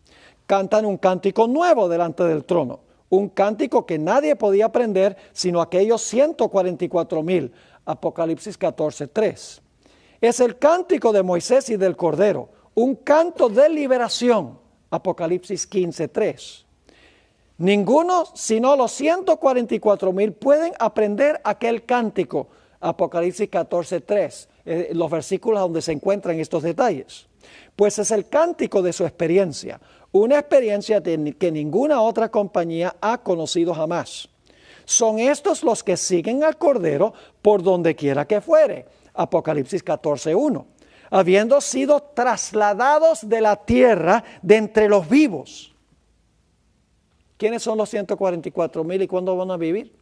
Cantan un cántico nuevo delante del trono, un cántico que nadie podía aprender sino aquellos 144,000. Apocalipsis 14:3. Es el cántico de Moisés y del Cordero, un canto de liberación. Apocalipsis 15:3. Ninguno sino los 144,000 pueden aprender aquel cántico. Apocalipsis 14:3. Los versículos donde se encuentran estos detalles. Pues es el cántico de su experiencia, una experiencia que ninguna otra compañía ha conocido jamás. Son estos los que siguen al Cordero por donde quiera que fuere. Apocalipsis 14:1. Habiendo sido trasladados de la tierra de entre los vivos. ¿Quiénes son los 144,000 y cuándo van a vivir?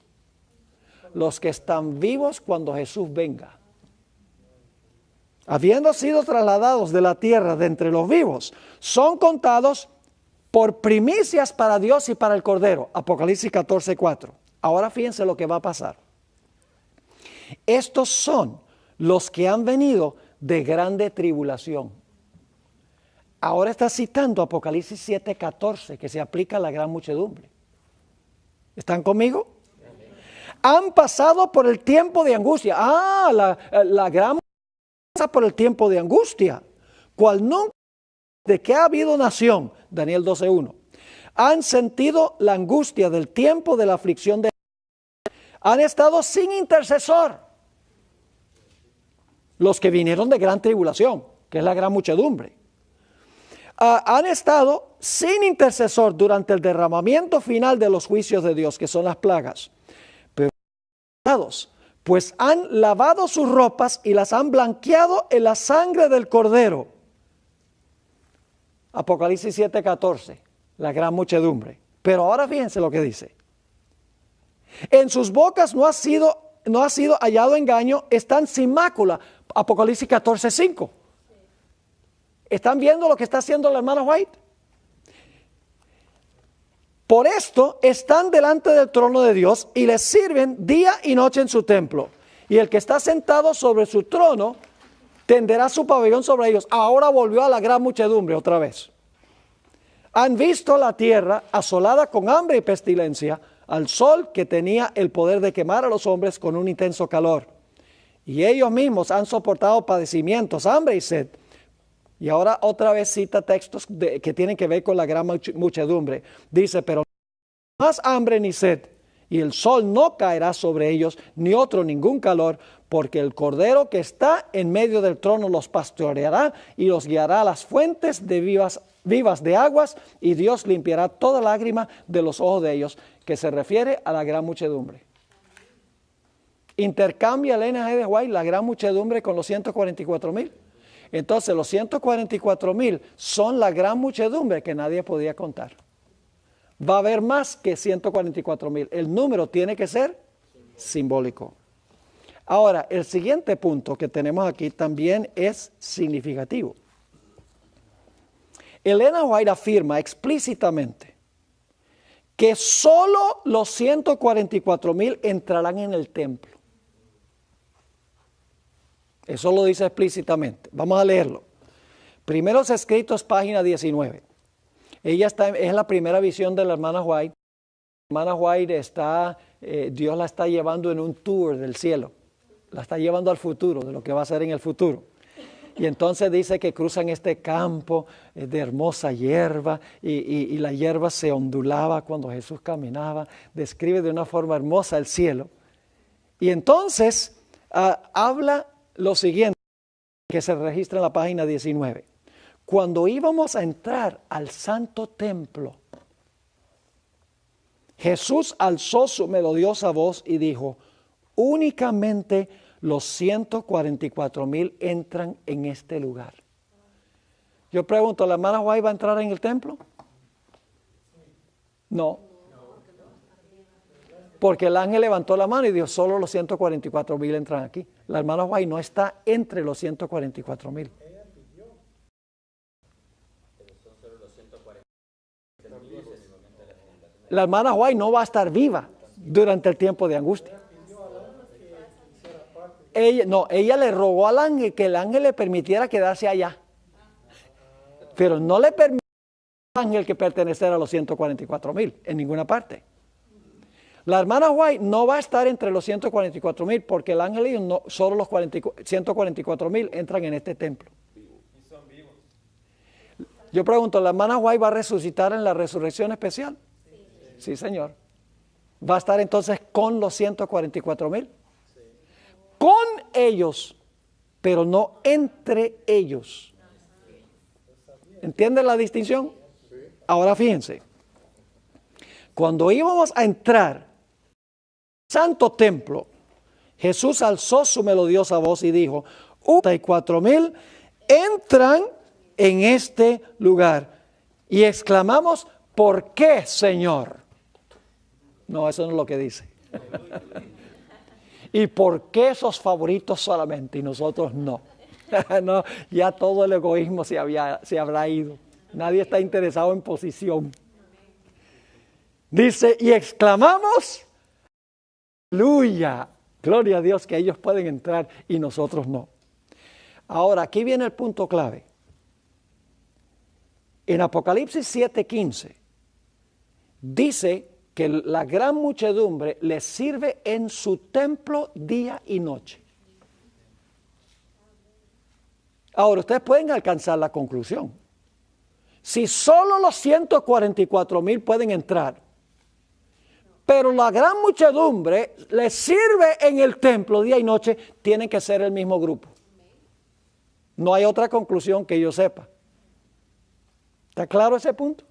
Los que están vivos cuando Jesús venga. Habiendo sido trasladados de la tierra de entre los vivos, son contados por primicias para Dios y para el Cordero. Apocalipsis 14:4. Ahora fíjense lo que va a pasar. Estos son los que han venido de grande tribulación. Ahora está citando Apocalipsis 7:14, que se aplica a la gran muchedumbre. ¿Están conmigo? Han pasado por el tiempo de angustia. La gran pasa por el tiempo de angustia, cual nunca de que ha habido nación, Daniel 12:1. Han sentido la angustia del tiempo de la aflicción de han estado sin intercesor. Los que vinieron de gran tribulación, que es la gran muchedumbre. Han estado sin intercesor durante el derramamiento final de los juicios de Dios, que son las plagas. Pero pues han lavado sus ropas y las han blanqueado en la sangre del Cordero. Apocalipsis 7:14, la gran muchedumbre. Pero ahora fíjense lo que dice. En sus bocas no ha sido hallado engaño, están sin mácula. Apocalipsis 14:5. ¿Están viendo lo que está haciendo la hermana White? Por esto están delante del trono de Dios y les sirven día y noche en su templo. Y el que está sentado sobre su trono tenderá su pabellón sobre ellos. Ahora volvió a la gran muchedumbre otra vez. Han visto la tierra asolada con hambre y pestilencia, al sol que tenía el poder de quemar a los hombres con un intenso calor. Y ellos mismos han soportado padecimientos, hambre y sed. Y ahora otra vez cita textos que tienen que ver con la gran muchedumbre. Dice, pero no más hambre ni sed, y el sol no caerá sobre ellos, ni otro ningún calor, porque el Cordero que está en medio del trono los pastoreará y los guiará a las fuentes de vivas de aguas, y Dios limpiará toda lágrima de los ojos de ellos, que se refiere a la gran muchedumbre. Intercambia Elena G. de White la gran muchedumbre con los 144,000. Entonces los 144,000 son la gran muchedumbre que nadie podía contar. Va a haber más que 144,000. El número tiene que ser simbólico. Ahora, el siguiente punto que tenemos aquí también es significativo. Elena White afirma explícitamente que solo los 144,000 entrarán en el templo. Eso lo dice explícitamente. Vamos a leerlo. Primeros Escritos, página 19. Es la primera visión de la hermana White. La hermana White Dios la está llevando en un tour del cielo. La está llevando al futuro, de lo que va a ser en el futuro. Y entonces dice que cruzan este campo de hermosa hierba y la hierba se ondulaba cuando Jesús caminaba. Describe de una forma hermosa el cielo. Y entonces habla lo siguiente que se registra en la página 19. Cuando íbamos a entrar al santo templo, Jesús alzó su melodiosa voz y dijo: únicamente los 144,000 entran en este lugar. Yo pregunto, ¿la hermana White va a entrar en el templo? No. Porque el ángel levantó la mano y dijo, solo los 144,000 entran aquí. La hermana White no está entre los 144,000. La hermana White no va a estar viva durante el tiempo de angustia. Ella le rogó al ángel que el ángel le permitiera quedarse allá. Pero no le permitió al ángel que perteneciera a los 144,000 en ninguna parte. La hermana White no va a estar entre los 144,000 porque el ángel dijo, solo los 144,000 entran en este templo. Yo pregunto, ¿la hermana White va a resucitar en la resurrección especial? Sí, señor. ¿Va a estar entonces con los 144,000? Con ellos, pero no entre ellos. ¿Entienden la distinción? Ahora fíjense. Cuando íbamos a entrar al santo templo, Jesús alzó su melodiosa voz y dijo, 144,000 entran en este lugar. Y exclamamos, ¿por qué, Señor? No, eso no es lo que dice. ¿Y por qué esos favoritos solamente y nosotros no? No, ya todo el egoísmo se habrá ido. Nadie está interesado en posición. Dice, y exclamamos, aleluya, gloria a Dios que ellos pueden entrar y nosotros no. Ahora, aquí viene el punto clave. En Apocalipsis 7:15 dice que la gran muchedumbre les sirve en su templo día y noche. Ahora, ustedes pueden alcanzar la conclusión. Si solo los 144,000 pueden entrar, pero la gran muchedumbre les sirve en el templo día y noche, tienen que ser el mismo grupo. No hay otra conclusión que yo sepa. ¿Está claro ese punto?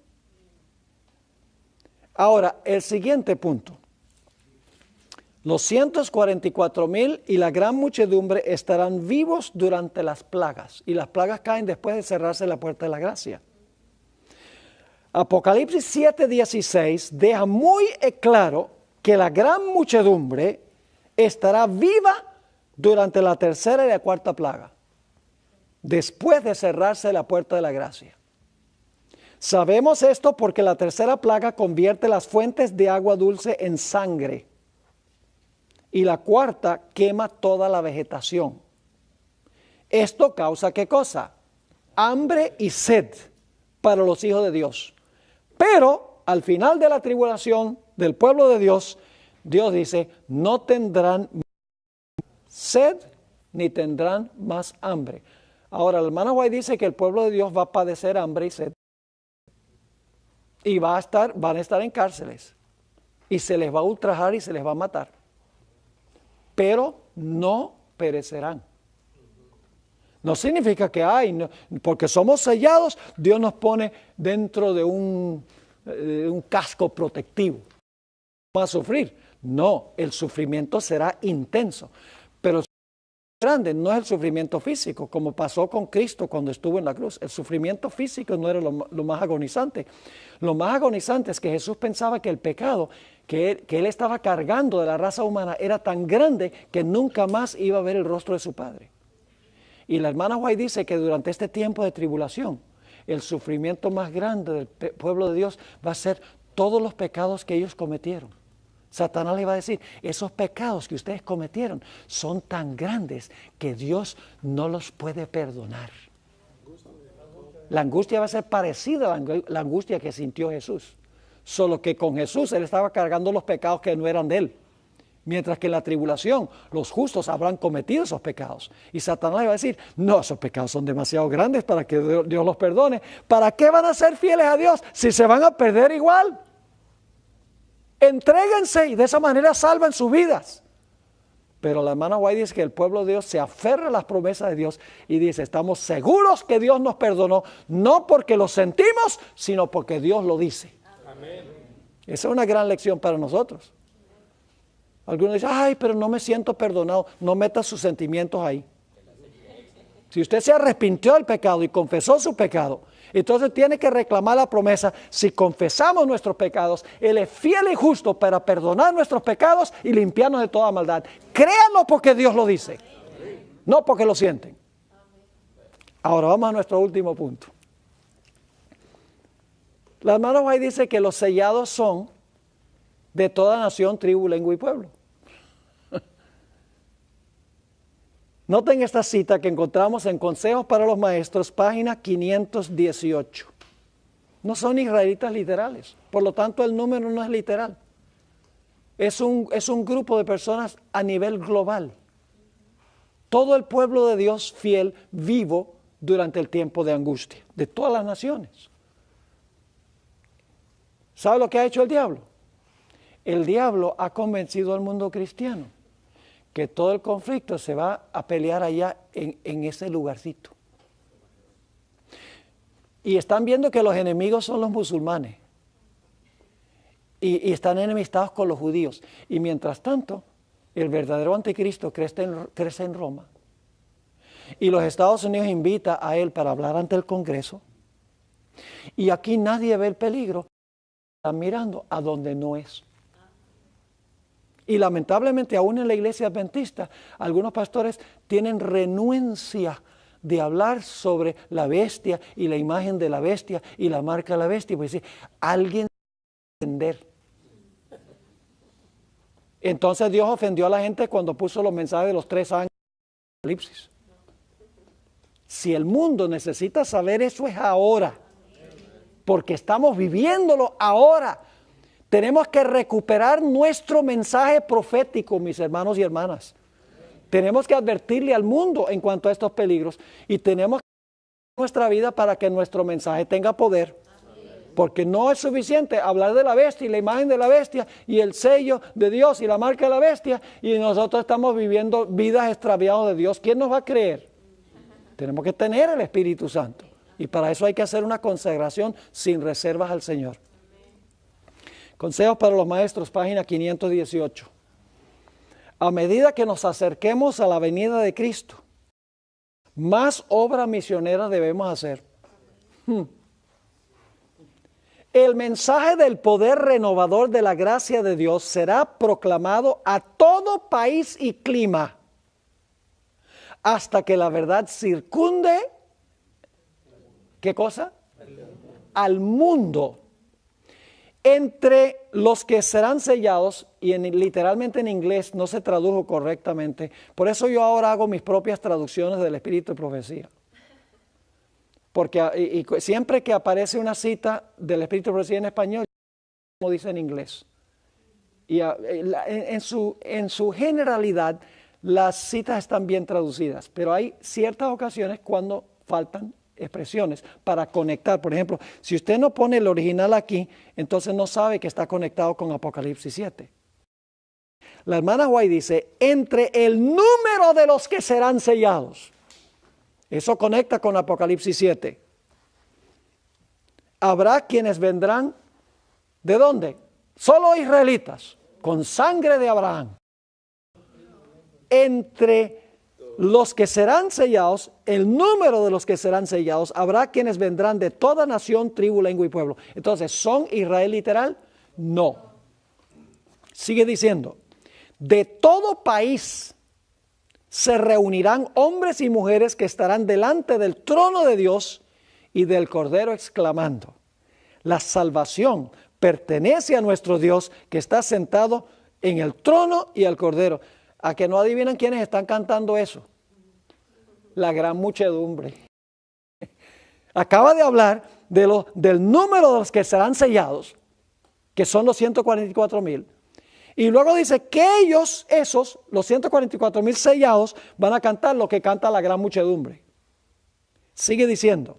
Ahora, el siguiente punto. Los 144,000 y la gran muchedumbre estarán vivos durante las plagas. Y las plagas caen después de cerrarse la puerta de la gracia. Apocalipsis 7:16 deja muy claro que la gran muchedumbre estará viva durante la tercera y la cuarta plaga. Después de cerrarse la puerta de la gracia. Sabemos esto porque la tercera plaga convierte las fuentes de agua dulce en sangre. Y la cuarta quema toda la vegetación. Esto causa ¿qué cosa? Hambre y sed para los hijos de Dios. Pero al final de la tribulación del pueblo de Dios, Dios dice, no tendrán sed ni tendrán más hambre. Ahora, el hermano White dice que el pueblo de Dios va a padecer hambre y sed. Y van a estar en cárceles. Y se les va a ultrajar y se les va a matar. Pero no perecerán. No significa que porque somos sellados, Dios nos pone dentro de un casco protectivo. Vamos a sufrir. No, el sufrimiento será intenso. Pero el sufrimiento grande no es el sufrimiento físico, como pasó con Cristo cuando estuvo en la cruz. El sufrimiento físico no era lo más agonizante. Lo más agonizante es que Jesús pensaba que el pecado que él estaba cargando de la raza humana era tan grande que nunca más iba a ver el rostro de su Padre. Y la hermana White dice que durante este tiempo de tribulación, el sufrimiento más grande del pueblo de Dios va a ser todos los pecados que ellos cometieron. Satanás le va a decir, esos pecados que ustedes cometieron son tan grandes que Dios no los puede perdonar. La angustia va a ser parecida a la angustia que sintió Jesús. Solo que con Jesús él estaba cargando los pecados que no eran de él. Mientras que en la tribulación los justos habrán cometido esos pecados. Y Satanás le va a decir, no, esos pecados son demasiado grandes para que Dios los perdone. ¿Para qué van a ser fieles a Dios si se van a perder igual? Entréguense y de esa manera salvan sus vidas. Pero la hermana White dice que el pueblo de Dios se aferra a las promesas de Dios y dice, estamos seguros que Dios nos perdonó, no porque lo sentimos, sino porque Dios lo dice. Amén. Esa es una gran lección para nosotros. Algunos dicen, ay, pero no me siento perdonado. No meta sus sentimientos ahí. Si usted se arrepintió del pecado y confesó su pecado, entonces tiene que reclamar la promesa. Si confesamos nuestros pecados, Él es fiel y justo para perdonar nuestros pecados y limpiarnos de toda maldad. Créanlo porque Dios lo dice, no porque lo sienten. Ahora vamos a nuestro último punto. La hermana White dice que los sellados son de toda nación, tribu, lengua y pueblo. Noten esta cita que encontramos en Consejos para los Maestros, página 518. No son israelitas literales, por lo tanto el número no es literal. Es un grupo de personas a nivel global. Todo el pueblo de Dios fiel, vivo durante el tiempo de angustia, de todas las naciones. ¿Sabe lo que ha hecho el diablo? El diablo ha convencido al mundo cristiano que todo el conflicto se va a pelear allá en ese lugarcito. Y están viendo que los enemigos son los musulmanes. Y están enemistados con los judíos. Y mientras tanto, el verdadero anticristo crece en Roma. Y los Estados Unidos invita a él para hablar ante el Congreso. Y aquí nadie ve el peligro. Están mirando a donde no es. Y lamentablemente aún en la iglesia adventista, algunos pastores tienen renuencia de hablar sobre la bestia y la imagen de la bestia y la marca de la bestia. Pues sí, alguien entender. Entonces Dios ofendió a la gente cuando puso los mensajes de los 3 años de Apocalipsis. Si el mundo necesita saber eso es ahora, porque estamos viviéndolo ahora. Tenemos que recuperar nuestro mensaje profético, mis hermanos y hermanas. Tenemos que advertirle al mundo en cuanto a estos peligros y tenemos que hacer nuestra vida para que nuestro mensaje tenga poder. Porque no es suficiente hablar de la bestia y la imagen de la bestia y el sello de Dios y la marca de la bestia y nosotros estamos viviendo vidas extraviadas de Dios. ¿Quién nos va a creer? Tenemos que tener el Espíritu Santo y para eso hay que hacer una consagración sin reservas al Señor. Consejos para los Maestros, página 518. A medida que nos acerquemos a la venida de Cristo, más obra misionera debemos hacer. El mensaje del poder renovador de la gracia de Dios será proclamado a todo país y clima, hasta que la verdad circunde, ¿qué cosa? Al mundo. Entre los que serán sellados, y literalmente en inglés no se tradujo correctamente, por eso yo ahora hago mis propias traducciones del Espíritu de Profecía. Porque siempre que aparece una cita del Espíritu de Profecía en español, como dice en inglés. Y en su generalidad, las citas están bien traducidas, pero hay ciertas ocasiones cuando faltan expresiones para conectar. Por ejemplo, si usted no pone el original aquí, entonces no sabe que está conectado con Apocalipsis 7. La hermana White dice, entre el número de los que serán sellados. Eso conecta con Apocalipsis 7. Habrá quienes vendrán, ¿de dónde? Solo israelitas, con sangre de Abraham. Entre los que serán sellados, el número de los que serán sellados, habrá quienes vendrán de toda nación, tribu, lengua y pueblo. Entonces, ¿son Israel literal? No. Sigue diciendo, de todo país se reunirán hombres y mujeres que estarán delante del trono de Dios y del Cordero, exclamando, la salvación pertenece a nuestro Dios que está sentado en el trono y al Cordero. ¿A que no adivinan quiénes están cantando eso? La gran muchedumbre. Acaba de hablar del número de los que serán sellados, que son los 144,000. Y luego dice que esos, los 144,000 sellados, van a cantar lo que canta la gran muchedumbre. Sigue diciendo,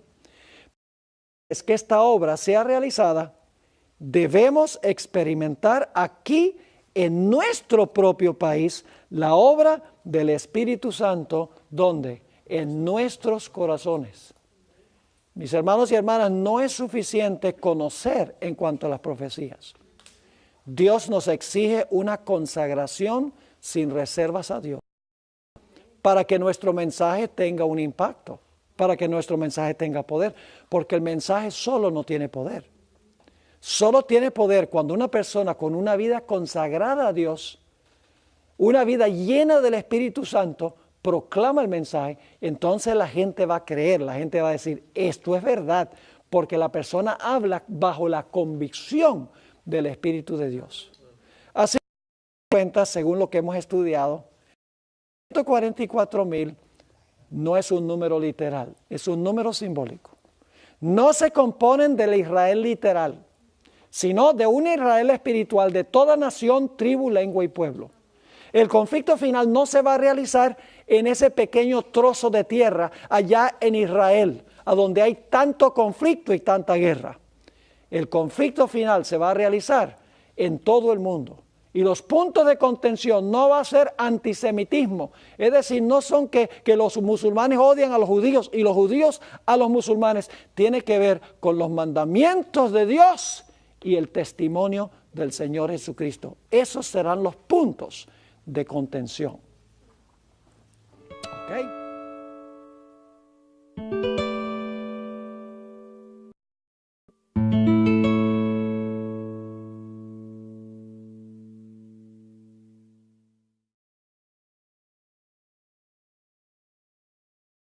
es que esta obra sea realizada, debemos experimentar aquí en nuestro propio país la obra del Espíritu Santo, ¿dónde? En nuestros corazones. Mis hermanos y hermanas, no es suficiente conocer en cuanto a las profecías. Dios nos exige una consagración sin reservas a Dios para que nuestro mensaje tenga un impacto, para que nuestro mensaje tenga poder, porque el mensaje solo no tiene poder. Solo tiene poder cuando una persona con una vida consagrada a Dios, una vida llena del Espíritu Santo, proclama el mensaje. Entonces la gente va a creer, la gente va a decir, esto es verdad, porque la persona habla bajo la convicción del Espíritu de Dios. Así que, cuenta, según lo que hemos estudiado, 144,000 no es un número literal, es un número simbólico. No se componen del Israel literal, sino de un Israel espiritual de toda nación, tribu, lengua y pueblo. El conflicto final no se va a realizar en ese pequeño trozo de tierra allá en Israel, a donde hay tanto conflicto y tanta guerra. El conflicto final se va a realizar en todo el mundo. Y los puntos de contención no va a ser antisemitismo. Es decir, no son que los musulmanes odian a los judíos y los judíos a los musulmanes. Tiene que ver con los mandamientos de Dios y el testimonio del Señor Jesucristo. Esos serán los puntos de contención. ¿Ok?